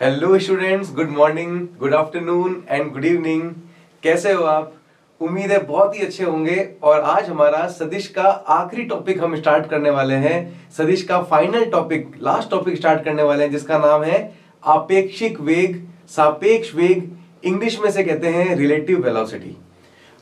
Hello students, good morning, good afternoon and good evening. कैसे हो आप? उम्मीद है बहुत ही अच्छे होंगे। और आज हमारा सदिश का आखिरी टॉपिक हम स्टार्ट करने वाले हैं। सदिश का final topic, last topic start करने वाले हैं, जिसका नाम है आपेक्षिक वेग, सापेक्ष वेग, इंग्लिश में से कहते हैं रिलेटिव वेलोसिटी।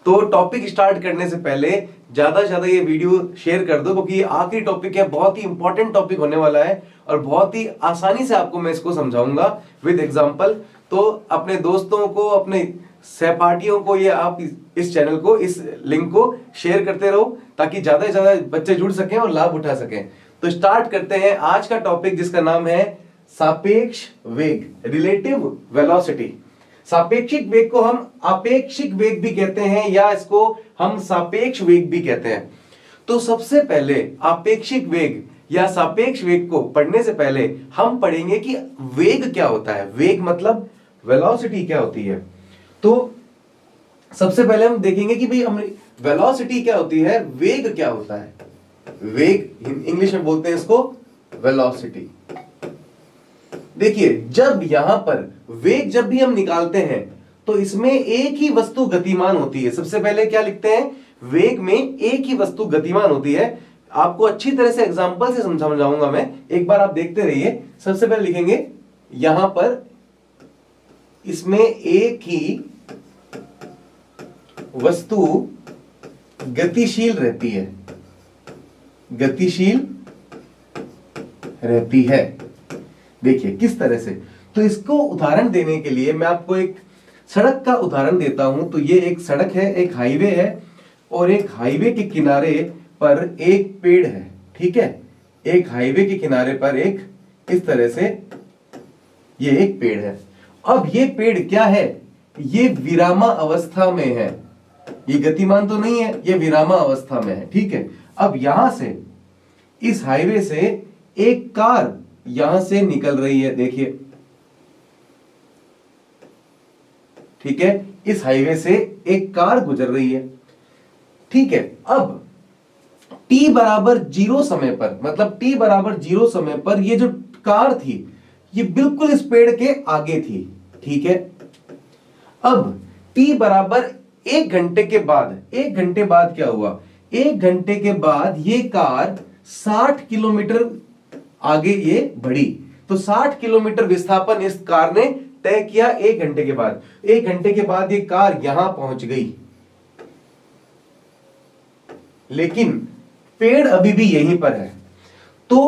तो टॉपिक स्टार्ट करने से पहले ज्यादा से ज्यादा ये वीडियो शेयर कर दो, क्योंकि ये आखिरी टॉपिक है, बहुत ही इंपॉर्टेंट टॉपिक होने वाला है और बहुत ही आसानी से आपको मैं इसको समझाऊंगा विद एग्जांपल। तो अपने दोस्तों को, अपने सहपाठियों को ये आप इस चैनल को, इस लिंक को शेयर करते रहो, ताकि ज्यादा से ज्यादा बच्चे जुड़ सकें और लाभ उठा सकें। तो स्टार्ट करते हैं आज का टॉपिक, जिसका नाम है सापेक्ष वेग, रिलेटिव वेलोसिटी। सापेक्षिक वेग को हम आपेक्षिक वेग भी कहते हैं, या इसको हम सापेक्ष वेग भी कहते हैं। तो सबसे पहले आपेक्षिक वेग या सापेक्ष वेग को पढ़ने से पहले हम पढ़ेंगे कि वेग क्या होता है। वेग मतलब वेलोसिटी क्या होती है। तो सबसे पहले हम देखेंगे कि भाई हम वेलोसिटी क्या होती है, वेग क्या होता है। वेग इंग्लिश में बोलते हैं इसको वेलोसिटी। देखिए, जब यहां पर वेग जब भी हम निकालते हैं तो इसमें एक ही वस्तु गतिमान होती है। सबसे पहले क्या लिखते हैं, वेग में एक ही वस्तु गतिमान होती है। आपको अच्छी तरह से एग्जांपल से समझाऊंगा मैं, एक बार आप देखते रहिए। सबसे पहले लिखेंगे यहां पर, इसमें एक ही वस्तु गतिशील रहती है, गतिशील रहती है। देखिए किस तरह से। तो इसको उदाहरण देने के लिए मैं आपको एक सड़क का उदाहरण देता हूं। तो ये एक सड़क है, एक हाईवे है, और एक हाईवे के किनारे पर एक पेड़ है। ठीक है, एक हाईवे के किनारे पर एक इस तरह से ये एक पेड़ है। अब ये पेड़ क्या है, ये विरामा अवस्था में है, ये गतिमान तो नहीं है, ये विरामा अवस्था में है। ठीक है, अब यहां से, इस हाईवे से एक कार यहां से निकल रही है। देखिए, ठीक है, इस हाईवे से एक कार गुजर रही है। ठीक है, अब t बराबर 0 समय पर, मतलब t बराबर 0 समय पर ये जो कार थी ये बिल्कुल इस पेड़ के आगे थी। ठीक है, अब t बराबर 1 घंटे के बाद, 1 घंटे बाद क्या हुआ, 1 घंटे के बाद ये कार 60 किलोमीटर आगे ये बढ़ी। तो 60 किलोमीटर विस्थापन इस कार ने तय किया 1 घंटे के बाद। 1 घंटे के बाद ये कार यहां पहुंच गई, लेकिन पेड़ अभी भी यहीं पर है। तो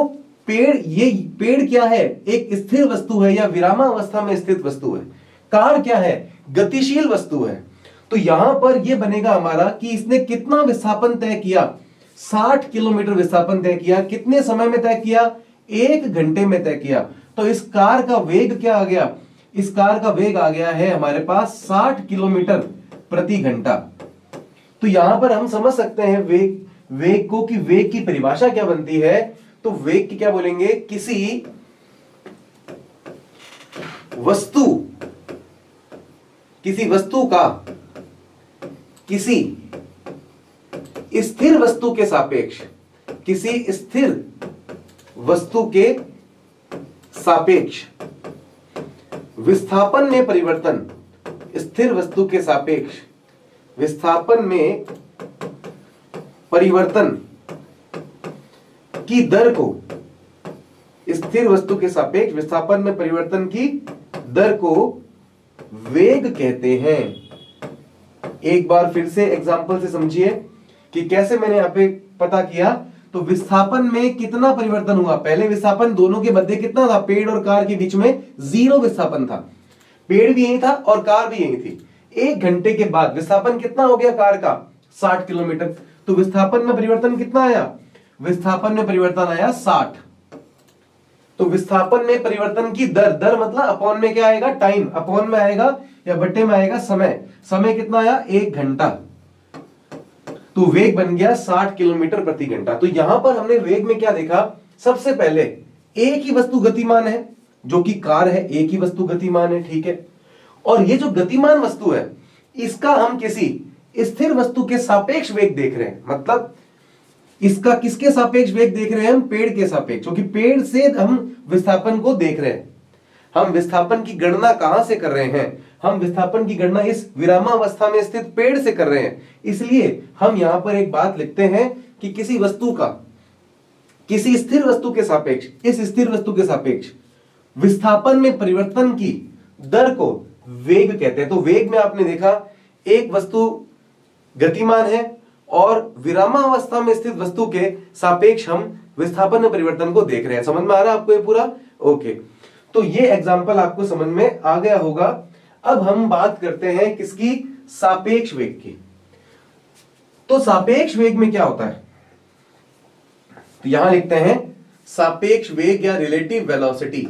ये पेड़ क्या है, एक स्थिर वस्तु है या विरामावस्था में स्थित वस्तु है। कार क्या है, गतिशील वस्तु है। तो यहां पर यह बनेगा हमारा कि इसने कितना विस्थापन तय किया, 60 किलोमीटर विस्थापन तय किया। कितने समय में तय किया, 1 घंटे में तय किया। तो इस कार का वेग क्या आ गया, इस कार का वेग आ गया है हमारे पास 60 किलोमीटर प्रति घंटा। तो यहां पर हम समझ सकते हैं वेग को, कि वेग की परिभाषा क्या बनती है। तो वेग की क्या बोलेंगे, किसी वस्तु का किसी स्थिर वस्तु के सापेक्ष, किसी स्थिर वस्तु के सापेक्ष विस्थापन में परिवर्तन, स्थिर वस्तु के सापेक्ष विस्थापन में परिवर्तन की दर को, स्थिर वस्तु के सापेक्ष विस्थापन में परिवर्तन की दर को वेग कहते हैं। एक बार फिर से एग्जांपल से समझिए कि कैसे मैंने यहां पे पता किया। तो विस्थापन में कितना परिवर्तन हुआ, पहले विस्थापन दोनों के मध्य कितना था, पेड़ और कार के बीच में 0 विस्थापन था। पेड़ भी यही था और कार भी यही थी। 1 घंटे के बाद विस्थापन कितना हो गया कार का, 60 किलोमीटर। तो विस्थापन में परिवर्तन कितना आया, विस्थापन में परिवर्तन आया 60। तो विस्थापन में परिवर्तन की दर मतलब अपॉन में क्या आएगा, टाइम, अपॉन में आएगा या बट्टे में आएगा समय। समय कितना आया, 1 घंटा। तो वेग बन गया 60 किलोमीटर प्रति घंटा। तो यहां पर हमने वेग में क्या देखा, सबसे पहले एक ही वस्तु गतिमान है, जो कि कार है, एक ही वस्तु गतिमान है। ठीक है, और ये जो गतिमान वस्तु है इसका हम किसी स्थिर वस्तु के सापेक्ष वेग देख रहे हैं। मतलब इसका किसके सापेक्ष वेग देख रहे हैं हम, पेड़ के सापेक्ष, क्योंकि पेड़ से हम विस्थापन को देख रहे हैं। हम विस्थापन की गणना कहां से कर रहे हैं? हम विस्थापन की गणना इस विरामावस्था में स्थित पेड़ से कर रहे हैं। इसलिए हम यहां पर एक बात लिखते हैं कि किसी वस्तु का, किसी स्थिर वस्तु के सापेक्ष, इस स्थिर वस्तु के सापेक्ष विस्थापन में परिवर्तन की दर को वेग कहते हैं। तो वेग में आपने देखा एक वस्तु गतिमान है और विरामावस्था में स्थित वस्तु के सापेक्ष हम विस्थापन में परिवर्तन को देख रहे हैं। समझ में आ रहा है आपको ये पूरा? ओके, तो ये एग्जांपल आपको समझ में आ गया होगा। अब हम बात करते हैं किसकी? सापेक्ष वेग की। तो सापेक्ष वेग में क्या होता है? तो यहां लिखते हैं सापेक्ष वेग या रिलेटिव वेलोसिटी।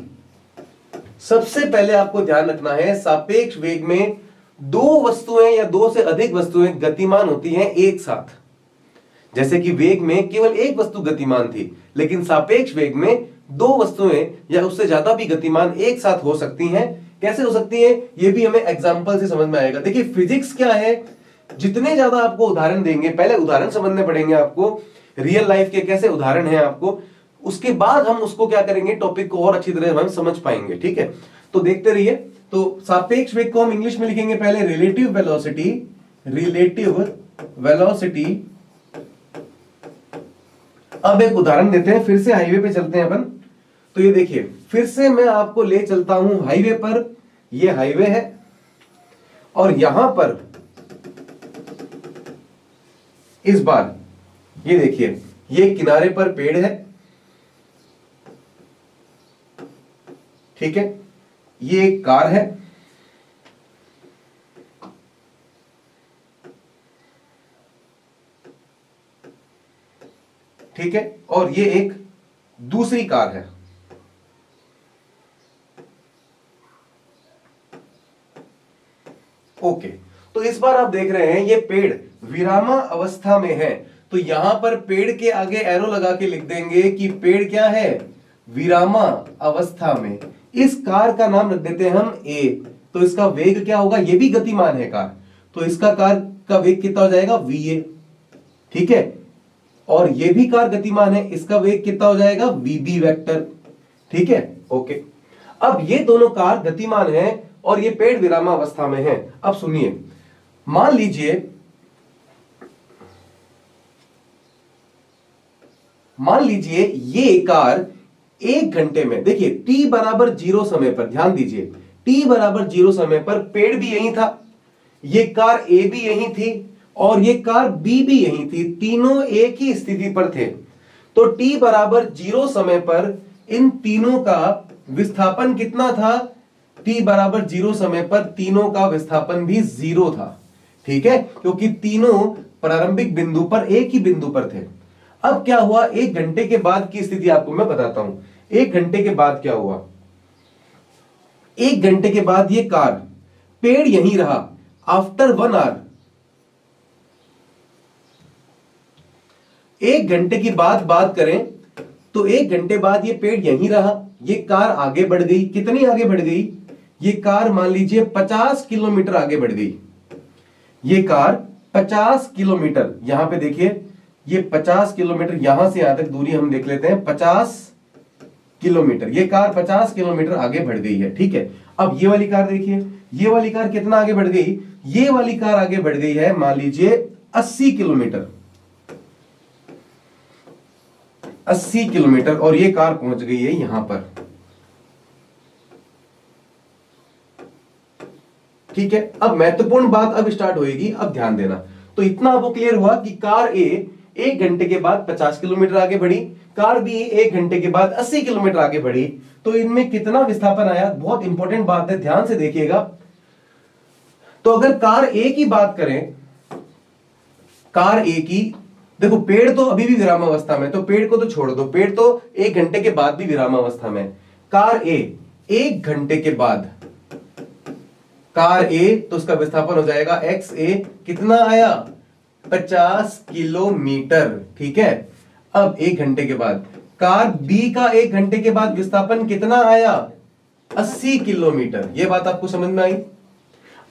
सबसे पहले आपको ध्यान रखना है, सापेक्ष वेग में दो वस्तुएं या दो से अधिक वस्तुएं गतिमान होती हैं एक साथ। जैसे कि वेग में केवल एक वस्तु गतिमान थी, लेकिन सापेक्ष वेग में दो वस्तुएं या उससे ज्यादा भी गतिमान एक साथ हो सकती हैं। कैसे हो सकती हैं? ये भी हमें एग्जांपल से समझ में आएगा। देखिए फिजिक्स क्या है, जितने ज्यादा आपको उदाहरण देंगे, पहले उदाहरण समझने पड़ेंगे आपको, रियल लाइफ के कैसे उदाहरण हैं आपको, उसके बाद हम उसको क्या करेंगे, टॉपिक को और अच्छी तरह हम समझ पाएंगे। ठीक है, तो देखते रहिए। तो सापेक्ष वेग को हम इंग्लिश में लिखेंगे पहले रिलेटिव वेलोसिटी। Relative velocity. अब एक उदाहरण देते हैं, फिर से हाईवे पे चलते हैं अपन। तो ये देखिए, फिर से मैं आपको ले चलता हूं हाईवे पर। ये हाईवे है और यहां पर इस बार ये देखिए, ये किनारे पर पेड़ है, ठीक है, ये एक कार है, ठीक है, और ये एक दूसरी कार है। ओके, तो इस बार आप देख रहे हैं ये पेड़ विरामा अवस्था में है। तो यहां पर पेड़ के आगे एरो लगा के लिख देंगे कि पेड़ क्या है? विरामा अवस्था में। इस कार का नाम रख देते हैं हम ए। तो इसका वेग क्या होगा? ये भी गतिमान है कार, तो इसका कार का वेग कितना हो जाएगा? वीए। ठीक है, और ये भी कार गतिमान है, इसका वेग कितना हो जाएगा? वीबी वेक्टर। ठीक है, ओके। अब ये दोनों कार गतिमान है और ये पेड़ विरामावस्था में है। अब सुनिए, मान लीजिए ये कार 1 घंटे में, देखिए t बराबर 0 समय पर, ध्यान दीजिए, t बराबर 0 समय पर पेड़ भी यही था, ये कार A भी यही थी और ये कार B भी यही थी, तीनों एक ही स्थिति पर थे। तो t बराबर 0 समय पर इन तीनों का विस्थापन कितना था? t बराबर 0 समय पर तीनों का विस्थापन भी 0 था। ठीक है, क्योंकि तीनों प्रारंभिक बिंदु पर एक ही बिंदु पर थे। अब क्या हुआ? 1 घंटे के बाद की स्थिति आपको मैं बताता हूं। 1 घंटे के बाद क्या हुआ? 1 घंटे के बाद ये कार, पेड़ यहीं रहा। आफ्टर 1 आवर, 1 घंटे की बात करें तो 1 घंटे बाद ये पेड़ यहीं रहा, ये कार आगे बढ़ गई। कितनी आगे बढ़ गई? ये कार मान लीजिए 50 किलोमीटर आगे बढ़ गई। ये कार 50 किलोमीटर, यहां पे देखिए ये 50 किलोमीटर, यहां से यहां तक दूरी हम देख लेते हैं, 50 किलोमीटर। ये कार 50 किलोमीटर आगे बढ़ गई है। ठीक है, अब ये वाली कार देखिए, ये वाली कार कितना आगे बढ़ गई? ये वाली कार आगे बढ़ गई है मान लीजिए 80 किलोमीटर, 80 किलोमीटर, और ये कार पहुंच गई है यहां पर। ठीक है, अब महत्वपूर्ण बात अब स्टार्ट होगी, अब ध्यान देना। तो इतना आपको क्लियर हुआ कि कार ए 1 घंटे के बाद 50 किलोमीटर आगे बढ़ी, कार बी 1 घंटे के बाद 80 किलोमीटर आगे बढ़ी। तो इनमें कितना विस्थापन आया? बहुत इंपॉर्टेंट बात है, ध्यान से देखिएगा। तो अगर कार ए की बात करें, कार ए की, देखो पेड़ तो अभी भी विरामावस्था में, तो पेड़ को तो छोड़ दो, पेड़ तो 1 घंटे के बाद भी विरामावस्था में। कार ए 1 घंटे के बाद, कार ए, तो उसका विस्थापन हो जाएगा एक्स ए, कितना आया? 50 किलोमीटर। ठीक है, अब 1 घंटे के बाद कार बी का 1 घंटे के बाद विस्थापन कितना आया? 80 किलोमीटर। यह बात आपको समझ में आई?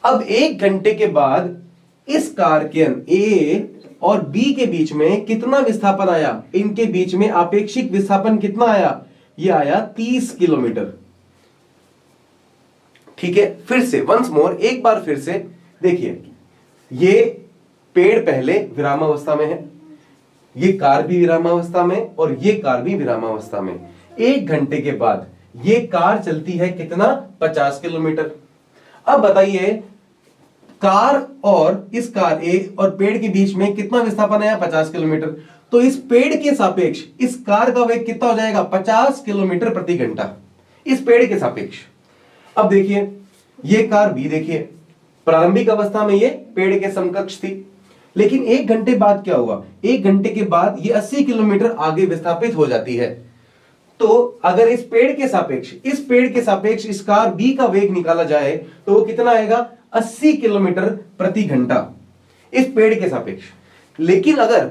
अब 1 घंटे के बाद इस कार के ए और बी के बीच में कितना विस्थापन आया? इनके बीच में आपेक्षिक विस्थापन कितना आया? यह आया 30 किलोमीटर। ठीक है, फिर से वंस मोर, एक बार फिर से देखिए, ये पेड़ पहले विरामावस्था में है, ये कार भी विरामावस्था में, और ये कार भी विरामावस्था में। 1 घंटे के बाद ये कार चलती है कितना? 50 किलोमीटर। अब बताइए, कार और इस कार ए और पेड़ के बीच में कितना विस्थापन आया? 50 किलोमीटर। तो इस पेड़ के सापेक्ष इस कार का वेग कितना हो जाएगा? 50 किलोमीटर प्रति घंटा, इस पेड़ के सापेक्ष। अब देखिए, ये कार भी देखिए, प्रारंभिक अवस्था में ये पेड़ के समकक्ष थी, लेकिन 1 घंटे बाद क्या हुआ? 1 घंटे के बाद ये 80 किलोमीटर आगे विस्थापित हो जाती है। तो अगर इस पेड़ के सापेक्ष इस कार बी का वेग निकाला जाए तो वो कितना आएगा? 80 किलोमीटर प्रति घंटा इस पेड़ के सापेक्ष। लेकिन अगर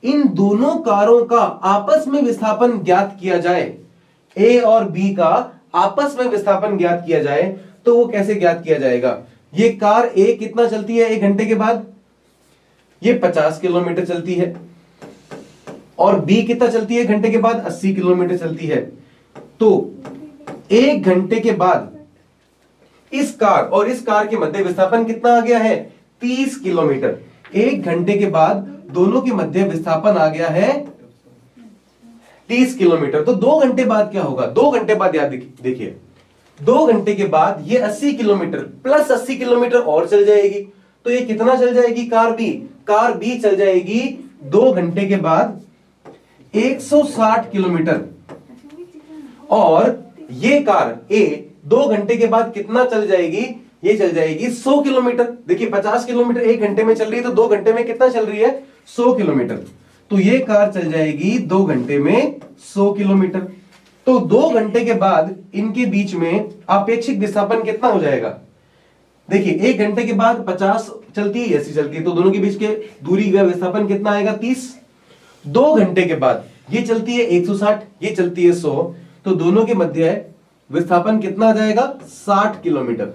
इन दोनों कारों का आपस में विस्थापन ज्ञात किया जाए, ए और बी का आपस में विस्थापन ज्ञात किया जाए, तो वो कैसे ज्ञात किया जाएगा? ये कार ए कितना चलती है 1 घंटे के बाद? ये 50 किलोमीटर चलती है, और बी कितना चलती है 1 घंटे के बाद? 80 किलोमीटर चलती है। तो 1 घंटे के बाद इस कार और इस कार के मध्य विस्थापन कितना आ गया है? 30 किलोमीटर। 1 घंटे के बाद दोनों के मध्य विस्थापन आ गया है 30 किलोमीटर। तो 2 घंटे बाद क्या होगा? 2 घंटे बाद याद देखिए, 2 घंटे के बाद ये 80 किलोमीटर प्लस 80 किलोमीटर और चल जाएगी। तो ये कितना चल जाएगी? कार बी चल जाएगी 2 घंटे के बाद 160 किलोमीटर, और ये कार ए 2 घंटे के बाद कितना चल जाएगी? ये चल जाएगी 100 किलोमीटर। देखिए, 50 किलोमीटर 1 घंटे में चल रही है, तो 2 घंटे में कितना चल रही है? 100 किलोमीटर। तो ये कार चल जाएगी 2 घंटे में 100 किलोमीटर। तो 2 घंटे के बाद इनके बीच में आपेक्षिक विस्थापन कितना हो जाएगा? देखिए, 1 घंटे के बाद 50 चलती है, ऐसी चलती है, तो दोनों के बीच के दूरी का विस्थापन कितना आएगा? 30। 2 घंटे के बाद ये चलती है 160, ये चलती है 100, तो दोनों के मध्य विस्थापन कितना आ जाएगा? 60 किलोमीटर।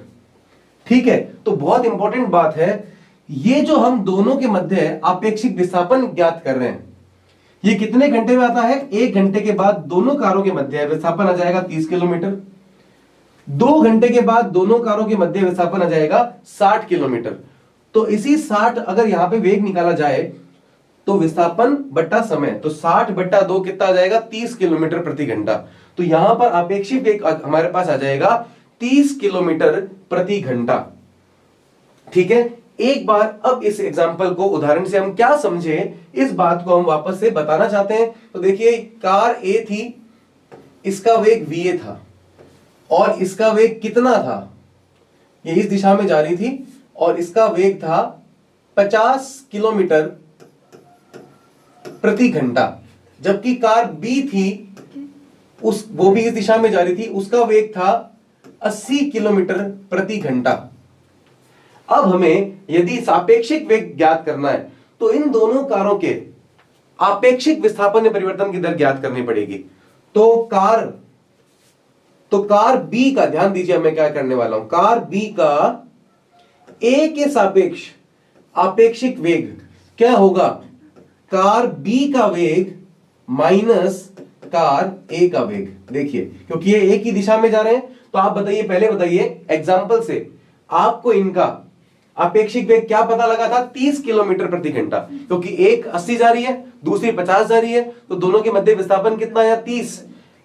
ठीक है, तो बहुत इंपॉर्टेंट बात है, ये जो हम दोनों के मध्य आपेक्षिक विस्थापन ज्ञात कर रहे हैं, ये कितने घंटे में आता है? 1 घंटे के बाद दोनों कारों के मध्य विस्थापन आ जाएगा 30 किलोमीटर। 2 घंटे के बाद दोनों कारों के मध्य विस्थापन आ जाएगा 60 किलोमीटर। तो इसी 60, अगर यहां पे वेग निकाला जाए तो विस्थापन बट्टा समय, तो 60 बट्टा 2 कितना आ जाएगा? 30 किलोमीटर प्रति घंटा। तो यहां पर आपेक्षिक वेग हमारे पास आ जाएगा 30 किलोमीटर प्रति घंटा। ठीक है, एक बार अब इस एग्जाम्पल को, उदाहरण से हम क्या समझे, इस बात को हम वापस से बताना चाहते हैं। तो देखिए, कार ए थी, इसका वेग va था, और इसका वेग कितना था? ये इस दिशा में जा रही थी, और इसका वेग था 50 किलोमीटर प्रति घंटा। जबकि कार बी थी, वो भी इस दिशा में जा रही थी, उसका वेग था 80 किलोमीटर प्रति घंटा। अब हमें यदि सापेक्षिक वेग ज्ञात करना है, तो इन दोनों कारों के आपेक्षिक विस्थापन में परिवर्तन की दर ज्ञात करनी पड़ेगी। तो कार बी का, ध्यान दीजिए मैं क्या करने वाला हूं, कार बी का ए के सापेक्ष आपेक्षिक वेग क्या होगा? कार बी का वेग माइनस कार ए का वेग। देखिए, क्योंकि ये एक ही दिशा में जा रहे हैं, तो आप बताइए, पहले बताइए एग्जाम्पल से आपको इनका आपेक्षिक वेग क्या पता लगा था? 30 किलोमीटर प्रति घंटा, क्योंकि एक 80 जा रही है, दूसरी 50 जा रही है, तो दोनों के मध्य विस्थापन कितना आया? 30।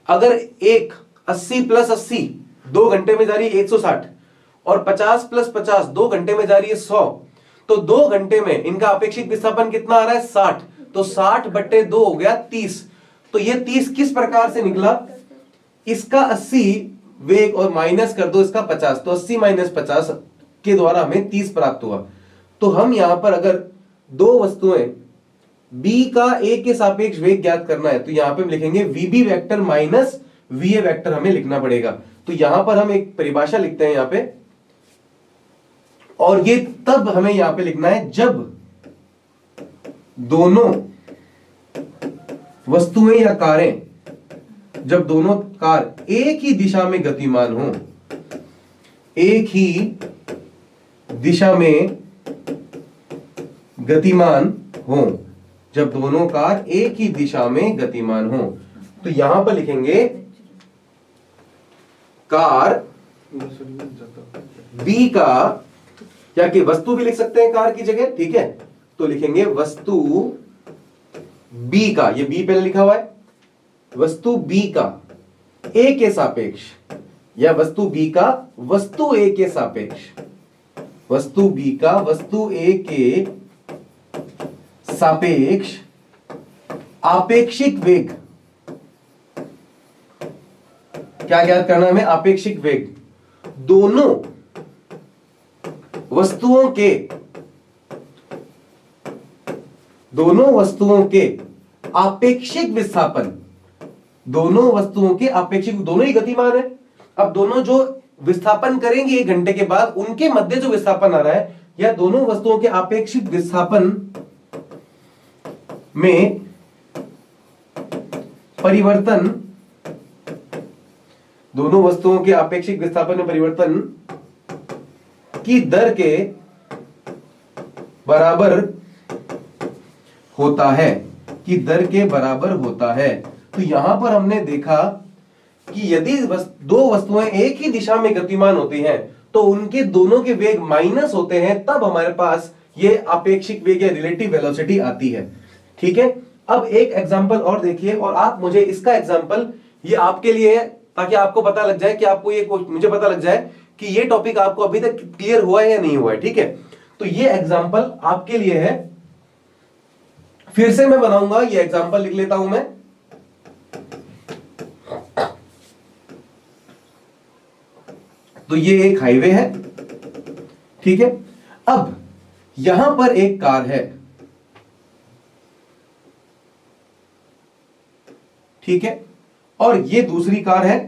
अगर एक 80 प्लस 80 2 घंटे में जा रही है 160, और 50 प्लस 50 2 घंटे में जा रही है 100, तो 2 घंटे में इनका आपेक्षिक विस्थापन कितना आ रहा है? 60। तो 60 बट्टे 2 हो गया 30। तो ये 30 किस प्रकार से निकला? इसका 80 वेग और माइनस कर दो इसका 50, तो 80 माइनस 50 के द्वारा हमें 30 प्राप्त हुआ। तो हम यहां पर अगर दो वस्तुएं B का A के सापेक्ष वेग ज्ञात करना है, तो यहां पे हम लिखेंगे VB vector minus VA vector हमें लिखना पड़ेगा। तो यहां पर हम एक परिभाषा लिखते हैं यहां पे, और ये तब हमें यहां पे लिखना है जब दोनों वस्तुएं या कारें, जब दोनों कार एक ही दिशा में गतिमान हो, एक ही दिशा में गतिमान हो, जब दोनों कार एक ही दिशा में गतिमान हो, तो यहां पर लिखेंगे कार बी का, क्या कि वस्तु भी लिख सकते हैं कार की जगह, ठीक है, तो लिखेंगे वस्तु बी का, ये बी पहले लिखा हुआ है, वस्तु बी का ए के सापेक्ष, या वस्तु बी का वस्तु ए के सापेक्ष, वस्तु बी का वस्तु ए के सापेक्ष आपेक्षिक वेग, क्या ज्ञात करना है हमें? आपेक्षिक वेग दोनों वस्तुओं के आपेक्षिक विस्थापन, दोनों वस्तुओं के आपेक्षिक, दोनों ही गतिमान है, अब दोनों जो विस्थापन करेंगे 1 घंटे के बाद, उनके मध्य जो विस्थापन आ रहा है, या दोनों वस्तुओं के आपेक्षिक विस्थापन में परिवर्तन, दोनों वस्तुओं के आपेक्षिक विस्थापन में परिवर्तन की दर के बराबर होता है, कि दर के बराबर होता है। तो यहां पर हमने देखा कि यदि दो वस्तुएं एक ही दिशा में गतिमान होती हैं तो उनके दोनों के वेग माइनस होते हैं, तब हमारे पास ये आपेक्षिक वेग या रिलेटिव वेलोसिटी आती है, ठीक है। अब एक एग्जांपल और देखिए, और आप मुझे इसका एग्जांपल, ये आपके लिए है ताकि आपको पता लग जाए कि आपको ये, मुझे पता लग जाए कि ये टॉपिक आपको अभी तक क्लियर हुआ है या नहीं हुआ है, ठीक है। तो ये एग्जांपल आपके लिए है, फिर से मैं बनाऊंगा, ये एग्जांपल लिख लेता हूं मैं। तो ये एक हाईवे है, ठीक है। अब यहां पर एक कार है, ठीक है, और ये दूसरी कार है,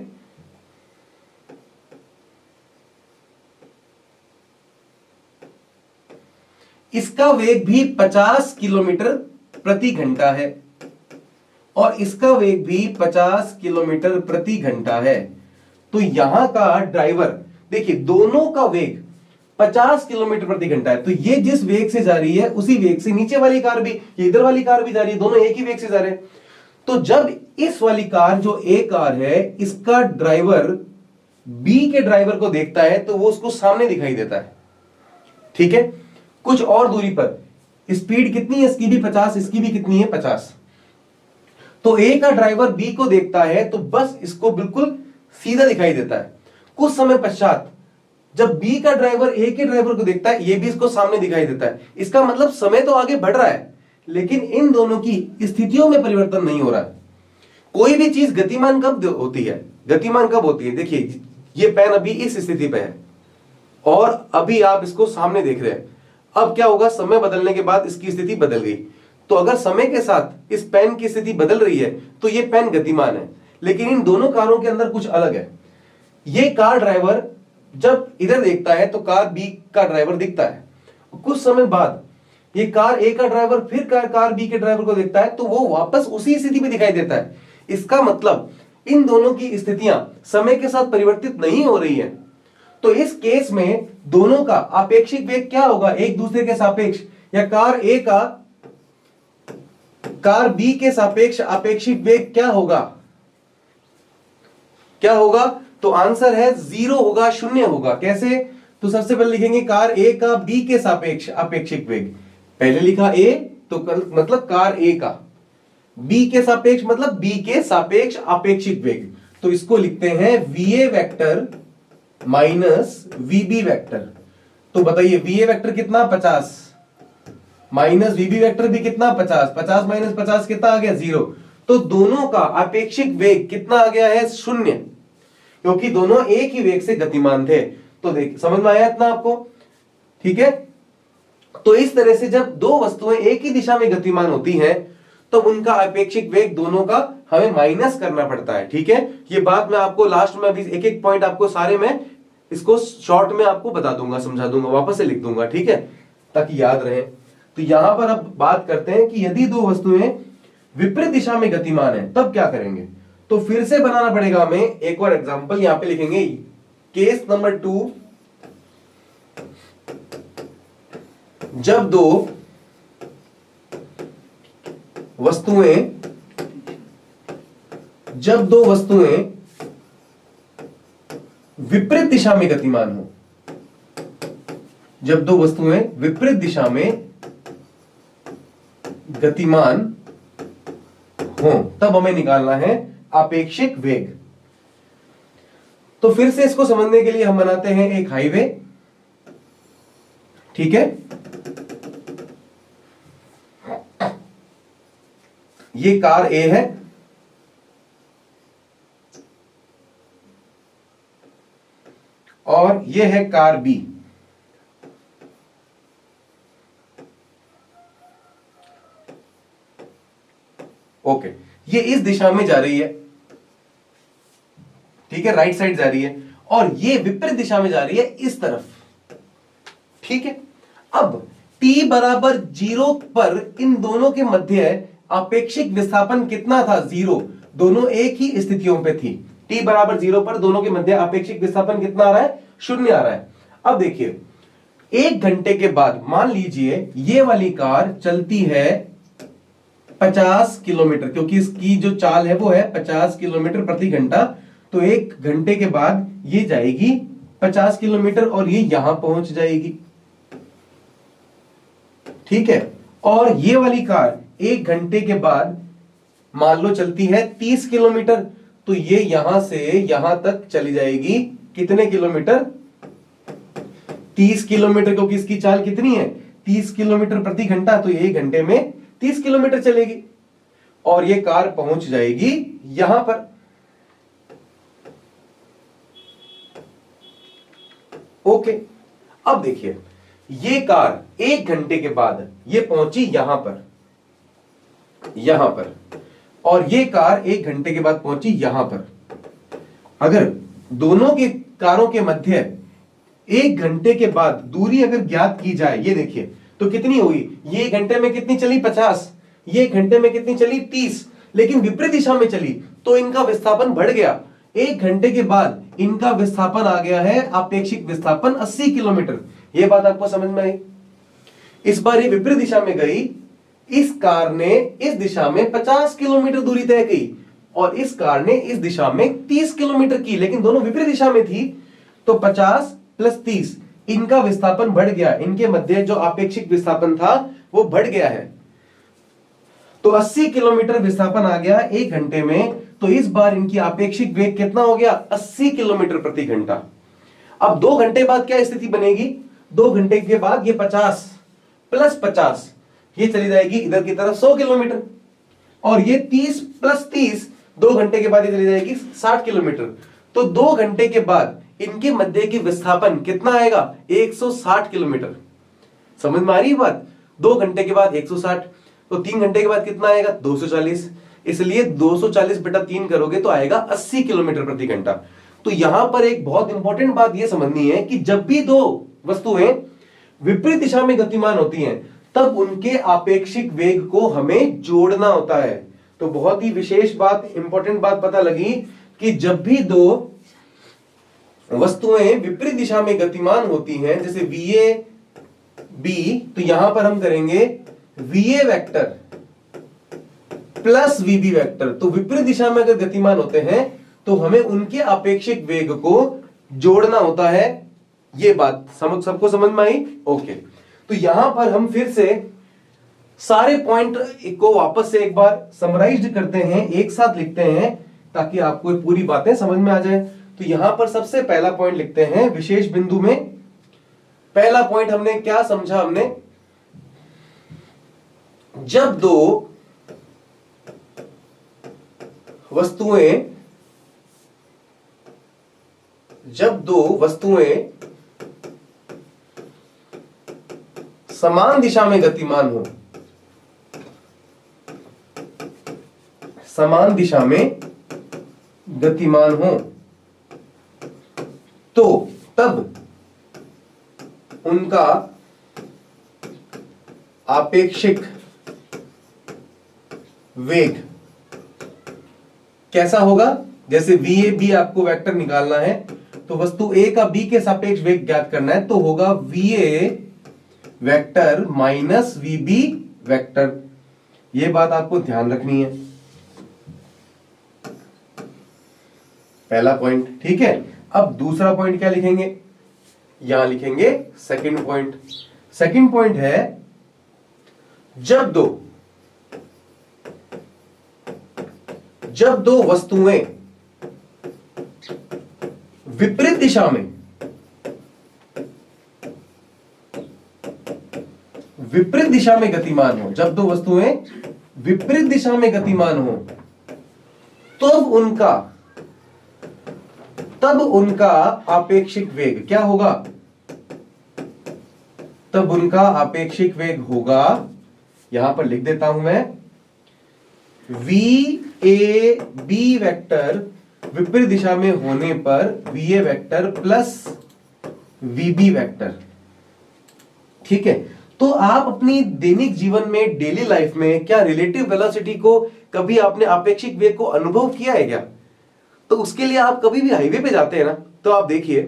इसका वेग भी 50 किलोमीटर प्रति घंटा है और इसका वेग भी 50 किलोमीटर प्रति घंटा है। तो यहां का ड्राइवर, देखिए दोनों का वेग 50 किलोमीटर प्रति घंटा है, तो ये जिस वेग से जा रही है उसी वेग से नीचे वाली कार भी, ये इधर वाली कार भी जा रही है, दोनों एक ही वेग से जा रहे हैं। तो जब इस वाली कार, जो ए कार है, इसका ड्राइवर बी के ड्राइवर को देखता है तो वो उसको सामने दिखाई देता है, ठीक है। कुछ और दूरी पर स्पीड कितनी है, इसकी भी 50, इसकी भी कितनी है, 50। तो ए का ड्राइवर बी को देखता है तो बस इसको बिल्कुल सीधा दिखाई देता है। कुछ समय पश्चात जब बी का ड्राइवर ए के ड्राइवर को देखता है, ये भी इसको सामने दिखाई देता है। इसका मतलब समय तो आगे बढ़ रहा है, लेकिन इन दोनों की स्थितियों में परिवर्तन नहीं हो रहा है। कोई भी चीज गतिमान कब होती है, गतिमान कब होती है? देखिए ये पेन अभी इस स्थिति पे है और अभी आप इसको सामने देख रहे हैं। अब क्या होगा, समय बदलने के बाद इसकी स्थिति बदल गई। तो अगर समय के साथ इस पेन की स्थिति बदल रही है तो ये पेन गतिमान है, लेकिन इन दोनों कारों के अंदर कुछ अलग है। ये कार ड्राइवर जब इधर देखता है तो कार बी का ड्राइवर दिखता है। कुछ समय बाद ये कार ए का ड्राइवर फिर कार बी के ड्राइवर को देखता है तो वो वापस उसी स्थिति में दिखाई देता है। इसका मतलब इन दोनों की स्थितियां समय के साथ परिवर्तित नहीं हो रही है। तो इस केस में दोनों का आपेक्षिक वेग क्या होगा, एक दूसरे के सापेक्ष, या कार ए का कार बी के सापेक्ष आपेक्षिक वेग क्या होगा, क्या होगा? तो आंसर है 0 होगा, 0 होगा। कैसे? तो सबसे पहले लिखेंगे कार ए का बी के सापेक्ष आपेक्षिक वेग। पहले लिखा ए तो मतलब कार ए का, बी के सापेक्ष मतलब बी के सापेक्ष आपेक्षिक वेग। तो इसको लिखते हैं वीए वेक्टर माइनस वीबी वेक्टर। तो बताइए वीए वेक्टर कितना, 50, माइनस वीबी वेक्टर भी कितना, 50, 50 माइनस 50 कितना आ गया, 0। तो दोनों का आपेक्षिक वेग कितना आ गया है, 0, क्योंकि दोनों एक ही वेग से गतिमान थे। तो देख, समझ में आया इतना आपको? ठीक है। तो इस तरह से जब दो वस्तुएं एक ही दिशा में गतिमान होती हैं तो उनका अपेक्षिक वेग दोनों का हमें माइनस करना पड़ता है। ठीक है, ये बात मैं आपको लास्ट में अभी एक एक पॉइंट आपको सारे में इसको शॉर्ट में आपको बता दूंगा, समझा दूंगा, वापस से लिख दूंगा, ठीक है, ताकि याद रहे। तो यहां पर अब बात करते हैं कि यदि दो वस्तुएं विपरीत दिशा में गतिमान है तब क्या करेंगे। तो फिर से बनाना पड़ेगा हमें एक और एग्जांपल, यहां पे लिखेंगे केस नंबर 2। जब दो वस्तुएं विपरीत दिशा में गतिमान हो, जब दो वस्तुएं विपरीत दिशा में गतिमान हो, तब हमें निकालना है आपेक्षिक वेग। तो फिर से इसको समझने के लिए हम बनाते हैं एक हाईवे, ठीक है। ये कार ए है और ये है कार बी। ओके, ये इस दिशा में जा रही है, ठीक है, राइट साइड जा रही है, और ये विपरीत दिशा में जा रही है इस तरफ, ठीक है। अब t बराबर 0 पर इन दोनों के मध्य आपेक्षिक विस्थापन कितना था? 0। दोनों एक ही स्थितियों पे थी। t बराबर 0 पर दोनों के मध्य आपेक्षिक विस्थापन कितना आ रहा है? 0 आ रहा है। अब देखिए, 1 घंटे के बाद मान लीजिए ये वाली कार चलती है 50 किलोमीटर, क्योंकि इसकी जो चाल है वो है 50 किलोमीटर प्रति घंटा। तो 1 घंटे के बाद ये जाएगी 50 किलोमीटर और ये यहां पहुंच जाएगी, ठीक है। और ये वाली कार 1 घंटे के बाद मान लो चलती है 30 किलोमीटर, तो ये यहां से यहां तक चली जाएगी कितने किलोमीटर? 30 किलोमीटर, क्योंकि इसकी चाल कितनी है? 30 किलोमीटर प्रति घंटा। तो ये 1 घंटे में 30 किलोमीटर चलेगी और ये कार पहुंच जाएगी यहां पर। ओके, अब देखिए, ये कार 1 घंटे के बाद ये पहुंची यहां पर, और ये कार 1 घंटे के बाद पहुंची यहां पर। अगर दोनों के कारों के मध्य 1 घंटे के बाद दूरी अगर ज्ञात की जाए, ये देखिए, तो कितनी हुई? ये 1 घंटे में कितनी चली? 50। ये 1 घंटे में कितनी चली? 30। लेकिन विपरीत दिशा में चली, तो इनका विस्थापन बढ़ गया। 1 घंटे के बाद इनका विस्थापन आ गया है आपेक्षिक विस्थापन 80 किलोमीटर। यह बात आपको समझ में आई? इस बार ये विपरीत दिशा में गई, इस कार ने इस दिशा में 50 किलोमीटर दूरी तय की और इस कार ने इस दिशा में 30 किलोमीटर की, लेकिन दोनों विपरीत दिशा में थी। तो 50 प्लस 30, इनका विस्थापन बढ़ गया, इनके मध्य जो आपेक्षिक विस्थापन था वो बढ़ गया है। तो 80 किलोमीटर विस्थापन आ गया 1 घंटे में। तो इस बार इनकी आपेक्षिक वेग कितना हो गया? 80 किलोमीटर प्रति घंटा। अब 2 घंटे बाद क्या स्थिति बनेगी? 2 घंटे के बाद ये 50 प्लस 50 ये चली जाएगी इधर की तरफ 100 किलोमीटर, और ये 30 प्लस 30 2 घंटे के बाद ये चली जाएगी 60 किलोमीटर। तो 2 घंटे के बाद इनके मध्य की विस्थापन कितना आएगा? 160 किलोमीटर। समझ में आ रही है बात? 2 घंटे के बाद 160, तो 3 घंटे के बाद कितना आएगा? 240। इसलिए 240 बटा 3 करोगे तो आएगा 80 किलोमीटर प्रति घंटा। तो यहां पर एक बहुत इंपॉर्टेंट बात यह समझनी है कि जब भी दो वस्तुएं विपरीत दिशा में गतिमान होती हैं, तब उनके आपेक्षिक वेग को हमें जोड़ना होता है। तो बहुत ही विशेष बात, इंपॉर्टेंट बात पता लगी कि जब भी दो वस्तुएं विपरीत दिशा में गतिमान होती हैं, जैसे VA B, तो यहां पर हम करेंगे VA vector plus VB vector. तो विपरीत दिशा में अगर गतिमान होते हैं तो हमें उनके आपेक्षिक वेग को जोड़ना होता है। यह बात सबको समझ में आई? ओके, तो यहां पर हम फिर से सारे पॉइंट को वापस से एक बार समराइज्ड करते हैं, एक साथ लिखते हैं ताकि आपको पूरी बातें समझ में आ जाए। तो यहां पर सबसे पहला पॉइंट लिखते हैं विशेष बिंदु में। पहला पॉइंट हमने क्या समझा? हमने जब दो वस्तुएं समान दिशा में गतिमान हो, समान दिशा में गतिमान हो, तो तब उनका आपेक्षिक वेग कैसा होगा? जैसे VAB आपको वेक्टर निकालना है, तो वस्तु A का B के सापेक्ष वेग ज्ञात करना है, तो होगा VA vector minus VB vector. यह बात आपको ध्यान रखनी है, पहला पॉइंट, ठीक है। अब दूसरा पॉइंट क्या लिखेंगे, यहां लिखेंगे सेकंड पॉइंट। सेकंड पॉइंट है जब दो वस्तुएं विपरीत दिशा में गतिमान हो, जब दो वस्तुएं विपरीत दिशा में गतिमान हो, तब उनका आपेक्षिक वेग क्या होगा, तब उनका आपेक्षिक वेग होगा, यहां पर लिख देता हूं मैं, VA B वेक्टर विपरीत दिशा में होने पर VA vector plus VB vector. ठीक है, तो आप अपनी दैनिक जीवन में, डेली लाइफ में क्या रिलेटिव वेलोसिटी को कभी आपने आपेक्षिक वेग को अनुभव किया है क्या? तो उसके लिए आप कभी भी हाईवे पे जाते हैं ना, तो आप देखिए,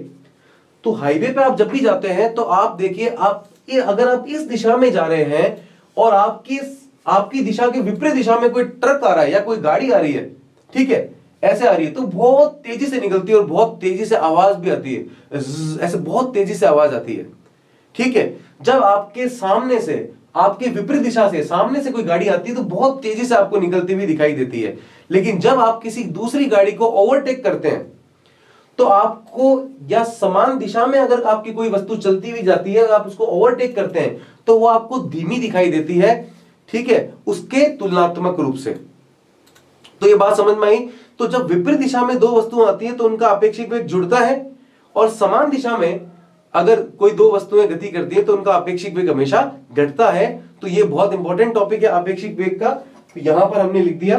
तो हाईवे पे आप जब भी जाते हैं तो आप देखिए, अगर आप इस दिशा में जा रहे हैं और आपकी दिशा के विपरीत दिशा में कोई ट्रक आ रहा है या कोई गाड़ी आ रही है, ठीक है, ऐसे आ रही है, तो बहुत तेजी से निकलती है और बहुत तेजी से आवाज भी आती है, ऐसे बहुत तेजी से आवाज आती है। ठीक है, जब आपके सामने से, आपके विपरीत दिशा से सामने से कोई गाड़ी आती है तो बहुत तेजी से आपको निकलती हुई दिखाई देती है। लेकिन जब आप किसी दूसरी गाड़ी को ओवरटेक करते हैं तो आपको, या समान दिशा में अगर आपकी कोई वस्तु चलती हुई जाती है, आप उसको ओवरटेक करते हैं तो वो आपको धीमी दिखाई देती है। ठीक है, उसके तुलनात्मक रूप से। तो ये बात समझ में आई। तो जब विपरीत दिशा में दो वस्तुएं आती हैं तो उनका आपेक्षिक वेग जुड़ता है, और समान दिशा में अगर कोई दो वस्तुएं गति करती है तो उनका आपेक्षिक वेग हमेशा घटता है। तो ये बहुत इंपॉर्टेंट टॉपिक है आपेक्षिक वेग का। तो यहां पर हमने लिख दिया,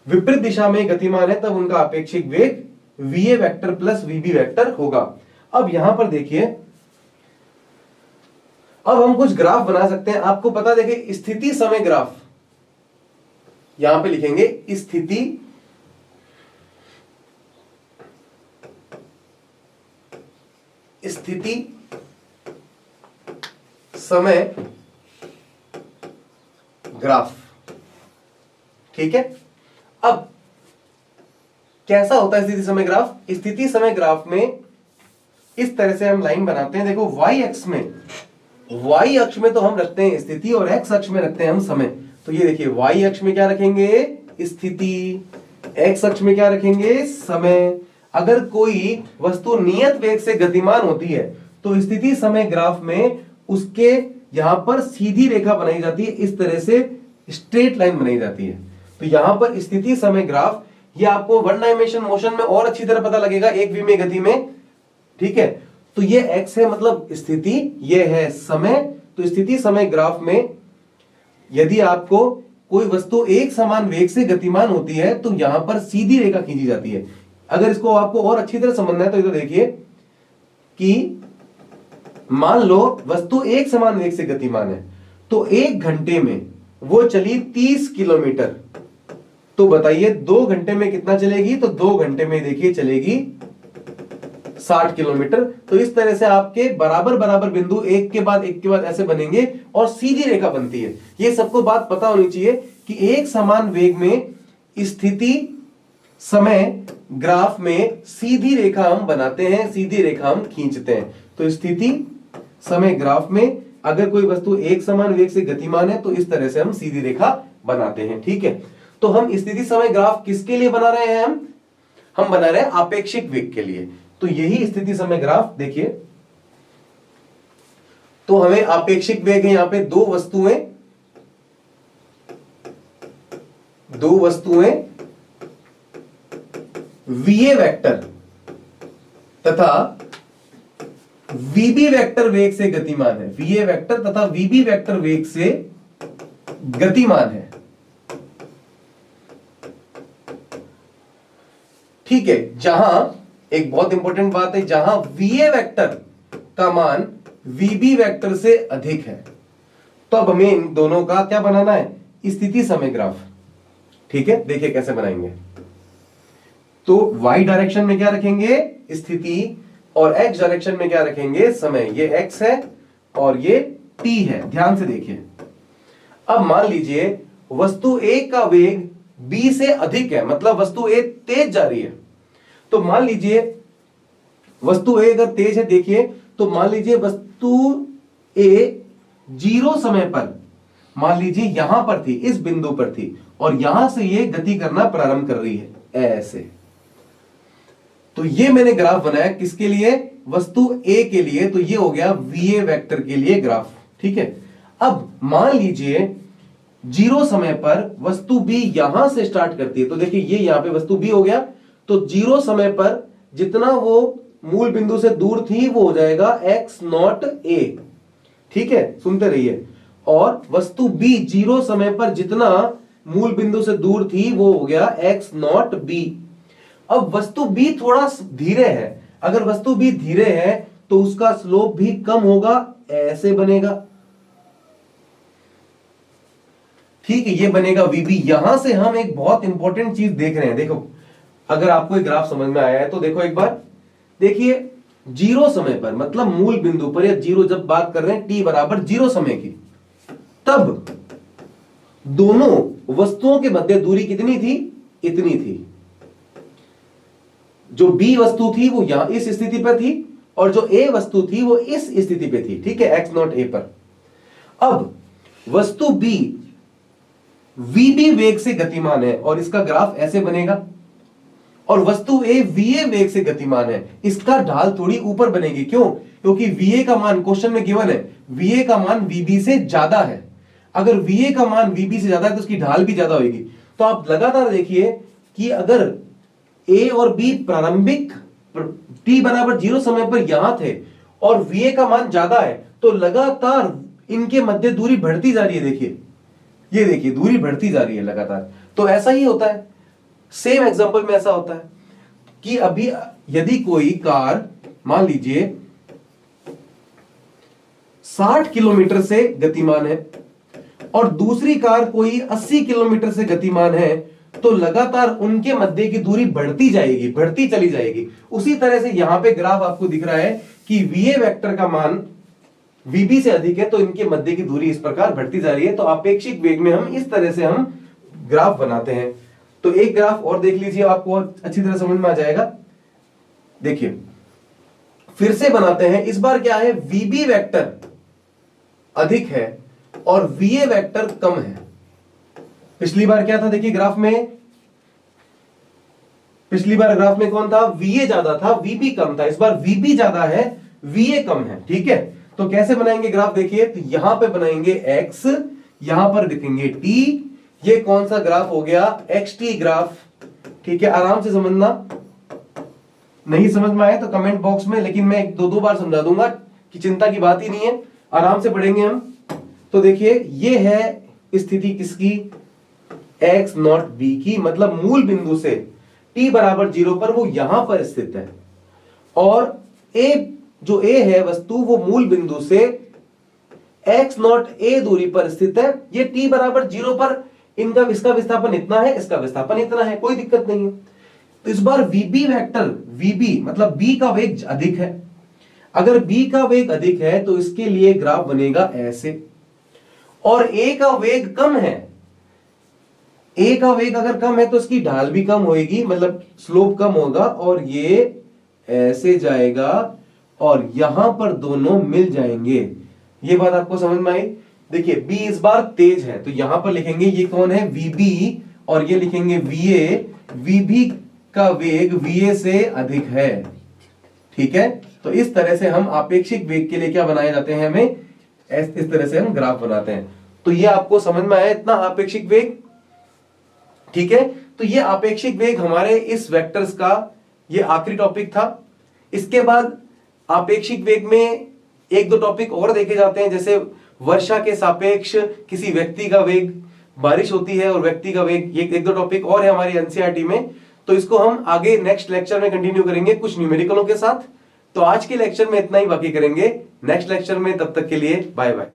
विपरीत दिशा में गतिमान है तब उनका आपेक्षिक वेग VA vector plus VB vector होगा। अब यहां पर देखिए, अब हम कुछ ग्राफ बना सकते हैं। आपको पता, देखिए स्थिति समय ग्राफ, यहां पे लिखेंगे स्थिति समय ग्राफ। ठीक है, अब कैसा होता है स्थिति समय ग्राफ? स्थिति समय ग्राफ में इस तरह से हम लाइन बनाते हैं। देखो, y अक्ष में तो हम रखते हैं स्थिति और x अक्ष में रखते हैं हम समय। तो ये देखिए, y अक्ष में क्या रखेंगे? स्थिति, x अक्ष में क्या रखेंगे? समय। अगर कोई वस्तु नियत वेग से गतिमान होती है तो स्थिति समय ग्राफ में उसके यहां पर सीधी रेखा बनाई जाती है, इस तरह से स्ट्रेट लाइन बनाई जाती है। तो यहां पर स्थिति समय ग्राफ, ये आपको वन डायमेंशन मोशन में और अच्छी तरह पता लगेगा, एक विमीय गति में। ठीक है, तो ये x है, मतलब स्थिति, ये है समय। तो स्थिति समय ग्राफ में यदि आपको कोई वस्तु एक समान वेग से गतिमान होती है तो यहां पर सीधी रेखा खींची जाती है। अगर इसको आपको और अच्छी तरह समझना है तो इधर देखिए कि मान लो वस्तु एक समान वेग से गतिमान है, तो 1 घंटे में वो चली 30 किलोमीटर। तो बताइए 2 घंटे में कितना चलेगी? तो 2 घंटे में देखिए चलेगी 60 किलोमीटर। तो इस तरह से आपके बराबर बराबर बिंदु एक के बाद ऐसे बनेंगे और सीधी रेखा बनती है। ये सबको बात पता होनी चाहिए कि एक समान वेग में स्थिति समय ग्राफ में सीधी रेखा हम बनाते हैं, सीधी रेखा हम खींचते हैं। तो स्थिति समय ग्राफ में अगर कोई वस्तु एक समान वेग से गतिमान है तो इस तरह से हम सीधी रेखा बनाते हैं। ठीक है, तो हम स्थिति समय ग्राफ किसके लिए बना रहे हैं? हम बना रहे हैं आपेक्षिक वेग के लिए। तो यही स्थिति समय ग्राफ देखिए, तो हमें आपेक्षिक वेग है, यहां पे दो वस्तुएं VA वेक्टर तथा VB वेक्टर वेग से गतिमान है। VA वेक्टर तथा VB वेक्टर वेग से गतिमान है। ठीक है, जहां एक बहुत इंपॉर्टेंट बात है, जहां VA वेक्टर का मान VB वेक्टर से अधिक है, तो अब हमें इन दोनों का क्या बनाना है? स्थिति समय ग्राफ। ठीक है, देखिए कैसे बनाएंगे। तो y डायरेक्शन में क्या रखेंगे? स्थिति, और x डायरेक्शन में क्या रखेंगे? समय। ये x है और ये t है, ध्यान से देखिए। अब मान लीजिए वस्तु A का वेग B से अधिक है, मतलब वस्तु A तेज जा रही है, तो मान लीजिए वस्तु ए अगर तेज है, देखिए तो मान लीजिए वस्तु ए 0 समय पर, मान लीजिए यहां पर थी, इस बिंदु पर थी, और यहां से ये गति करना प्रारंभ कर रही है ऐसे। तो ये मैंने ग्राफ बनाया किसके लिए, वस्तु ए के लिए। तो ये हो गया VA वेक्टर के लिए ग्राफ, ठीक है। अब मान लीजिए 0 समय पर वस्तु बी यहां से स्टार्ट करती है, तो देखिए ये यहां पे वस्तु बी हो गया, तो 0 समय पर जितना वो मूल बिंदु से दूर थी वो हो जाएगा x0a, ठीक है, सुनते रहिए। और वस्तु बी 0 समय पर जितना मूल बिंदु से दूर थी वो हो गया x0b। अब वस्तु बी थोड़ा धीरे है, अगर वस्तु बी धीरे है तो उसका स्लोप भी कम होगा, ऐसे बनेगा, ठीक है, ये बनेगा VB। यहां से हम एक बहुत इंपॉर्टेंट चीज देख रहे हैं, देखो अगर आपको एक ग्राफ समझ में आया है तो देखो एक बार, देखिए 0 समय पर मतलब मूल बिंदु पर, या 0 जब बात कर रहे हैं t बराबर 0 समय की, तब दोनों वस्तुओं के मध्य दूरी कितनी थी, इतनी थी। जो B वस्तु थी वो यहां इस स्थिति पर थी, और जो A वस्तु थी वो इस स्थिति पे थी, ठीक है, x0a पर। अब वस्तु B VB वेग से गतिमान है, और इसका ग्राफ ऐसे बनेगा, और वस्तु A VA वेग से गतिमान है, इसका ढाल थोड़ी ऊपर बनेगी। क्यों? क्योंकि VA का मान क्वेश्चन में गिवन है, VA का मान VB से ज्यादा है। अगर VA का मान VB से ज्यादा है तो उसकी ढाल भी ज्यादा होगी। तो आप लगातार देखिए कि अगर A और B प्रारंभिक t बराबर 0 समय पर यहां थे और VA का मान ज्यादा है, तो लगातार इनके मध्य दूरी बढ़ती जा रही है। देखिए, ये देखिए दूरी बढ़ती जा रही है लगातार। तो ऐसा ही होता है, सेम एग्जांपल में ऐसा होता है कि अभी यदि कोई कार मान लीजिए 60 किलोमीटर से गतिमान है और दूसरी कार कोई 80 किलोमीटर से गतिमान है, तो लगातार उनके मध्य की दूरी बढ़ती जाएगी, बढ़ती चली जाएगी। उसी तरह से यहां पे ग्राफ आपको दिख रहा है कि VA वेक्टर का मान VB से अधिक है, तो इनके मध्य की दूरी इस प्रकार बढ़ती जा रही है। तो आपेक्षिक वेग में हम इस तरह से हम ग्राफ बनाते हैं। तो एक ग्राफ और देख लीजिए, आपको अच्छी तरह समझ में आ जाएगा। देखिए फिर से बनाते हैं। इस बार क्या है, VB वेक्टर अधिक है और VA वेक्टर कम है। पिछली बार क्या था, देखिए ग्राफ में, पिछली बार ग्राफ में कौन था, VA ज्यादा था, VB कम था। इस बार VB ज्यादा है, VA कम है, ठीक है। तो कैसे बनाएंगे ग्राफ, देखिए तो यहां पे बनाएंगे x, यहां पर लिखेंगे t। ये कौन सा ग्राफ हो गया, xt ग्राफ, ठीक है। आराम से समझना, नहीं समझ में आए तो कमेंट बॉक्स में, लेकिन मैं 2 बार समझा दूंगा कि चिंता की बात ही नहीं है, आराम से पढ़ेंगे हम। तो देखिए ये है स्थिति किसकी, x0b की, मतलब मूल बिंदु से t बराबर 0 पर वो यहां पर स्थित है, और a जो A है वस्तु, वो मूल बिंदु से x0a दूरी पर स्थित है। ये t बराबर 0 पर इनका इसका विस्थापन इतना है, इसका विस्थापन इतना है, कोई दिक्कत नहीं है। तो इस बार VB वेक्टर, VB मतलब B का वेग अधिक है। अगर B का वेग अधिक है तो इसके लिए ग्राफ बनेगा ऐसे, और A का वेग कम है। A का वेग अगर कम है तो इसकी ढाल भी कम होगी, मतलब स्लोप कम होगा, और ये ऐसे जाएगा और यहां पर दोनों मिल जाएंगे। ये बात आपको समझ में आई। देखिए B इस बार तेज है, तो यहां पर लिखेंगे ये कौन है, VB, और ये लिखेंगे VA। VB का वेग VA से अधिक है, ठीक है। तो इस तरह से हम आपेक्षिक वेग के लिए क्या बनाए जाते हैं, हमें इस तरह से हम ग्राफ बनाते हैं। तो ये आपको समझ में आया इतना आपेक्षिक वेग, ठीक है। तो ये आपेक्षिक वेग हमारे इस वेक्टर्स का ये आखिरी टॉपिक था। इसके बाद आपेक्षिक वेग में 1-2 टॉपिक और देखे जाते हैं, जैसे वर्षा के सापेक्ष किसी व्यक्ति का वेग, बारिश होती है और व्यक्ति का वेग, ये 1-2 टॉपिक और है हमारी एनसीईआरटी में। तो इसको हम आगे नेक्स्ट लेक्चर में कंटिन्यू करेंगे कुछ न्यूमेरिकलों के साथ। तो आज के लेक्चर में इतना ही, बाकी करेंगे नेक्स्ट लेक्चर में। तब तक के लिए बाय बाय।